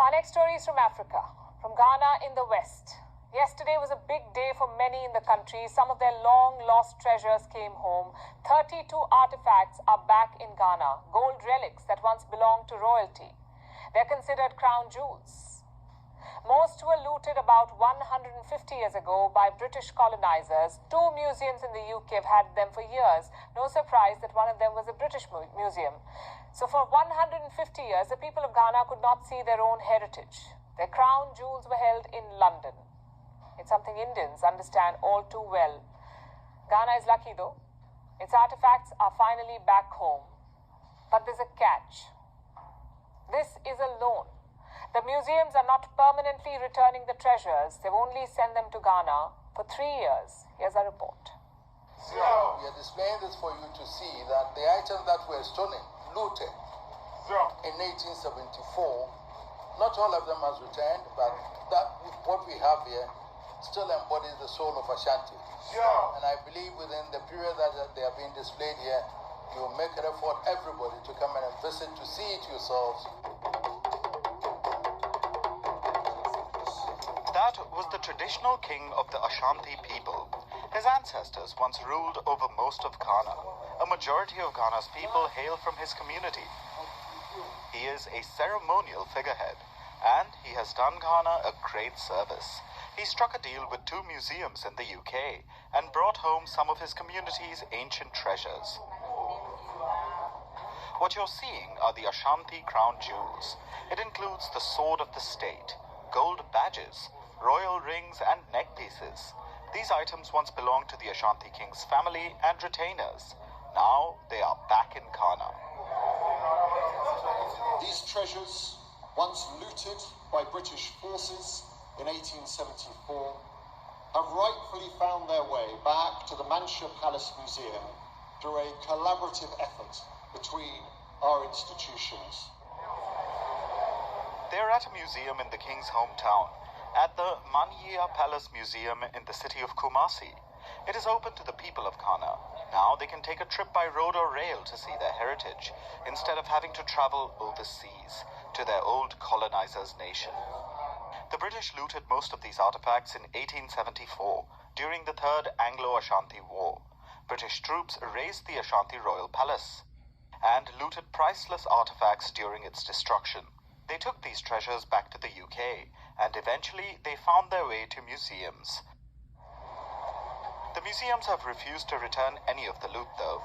Our next story is from Africa, from Ghana in the west. Yesterday was a big day for many in the country. Some of their long-lost treasures came home. 32 artifacts are back in Ghana, gold relics that once belonged to royalty. They're considered crown jewels. Most were looted about 150 years ago by British colonizers. 2 museums in the UK have had them for years. No surprise that one of them was a British museum. So for 150 years, the people of Ghana could not see their own heritage. Their crown jewels were held in London. It's something Indians understand all too well. Ghana is lucky though. Its artifacts are finally back home. But there's a catch. This is a loan. The museums are not permanently returning the treasures. They've only sent them to Ghana for 3 years. Here's a report. We are displaying this for you to see that the items that were stolen, looted in 1874, not all of them has returned, but that what we have here still embodies the soul of Ashanti. And I believe within the period that they are being displayed here, you will make an effort, everybody, to come and visit, to see it yourselves. That was the traditional king of the Ashanti people. His ancestors once ruled over most of Ghana. A majority of Ghana's people hail from his community. He is a ceremonial figurehead, and he has done Ghana a great service. He struck a deal with 2 museums in the UK and brought home some of his community's ancient treasures. What you're seeing are the Ashanti crown jewels. It includes the sword of the state, gold badges, royal rings and neck pieces. These items once belonged to the Ashanti king's family and retainers. Now they are back in Ghana. These treasures, once looted by British forces in 1874, have rightfully found their way back to the Mansion Palace Museum through a collaborative effort between our institutions. They're at a museum in the king's hometown, at the Manyia Palace Museum in the city of Kumasi. It is open to the people of Ghana. Now they can take a trip by road or rail to see their heritage, instead of having to travel overseas to their old colonizers' nation. The British looted most of these artifacts in 1874, during the Third Anglo-Ashanti War. British troops razed the Ashanti Royal Palace and looted priceless artifacts during its destruction. They took these treasures back to the UK, and eventually they found their way to museums. The museums have refused to return any of the loot though.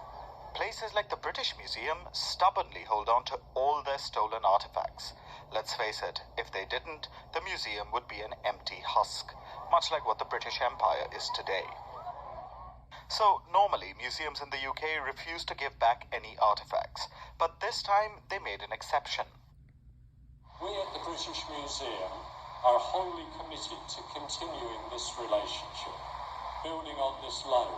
Places like the British Museum stubbornly hold on to all their stolen artifacts. Let's face it, if they didn't, the museum would be an empty husk, much like what the British Empire is today. So, normally, museums in the UK refuse to give back any artifacts, but this time they made an exception. We at the British Museum are wholly committed to continuing this relationship, building on this loan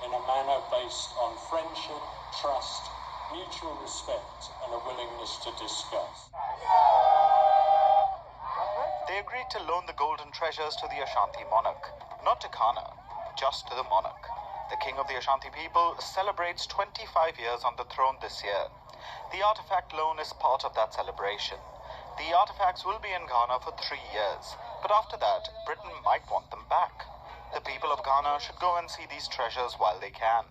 in a manner based on friendship, trust, mutual respect, and a willingness to discuss. They agreed to loan the golden treasures to the Ashanti monarch, not to Ghana, just to the monarch. The king of the Ashanti people celebrates 25 years on the throne this year. The artifact loan is part of that celebration. The artifacts will be in Ghana for 3 years, but after that, Britain might want them back. The people of Ghana should go and see these treasures while they can.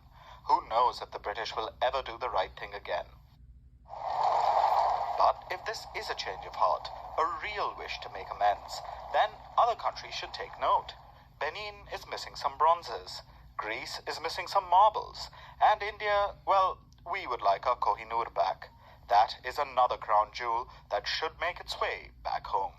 Who knows if the British will ever do the right thing again? But if this is a change of heart, a real wish to make amends, then other countries should take note. Benin is missing some bronzes, Greece is missing some marbles, and India, well, we would like our Kohinoor back. That is another crown jewel that should make its way back home.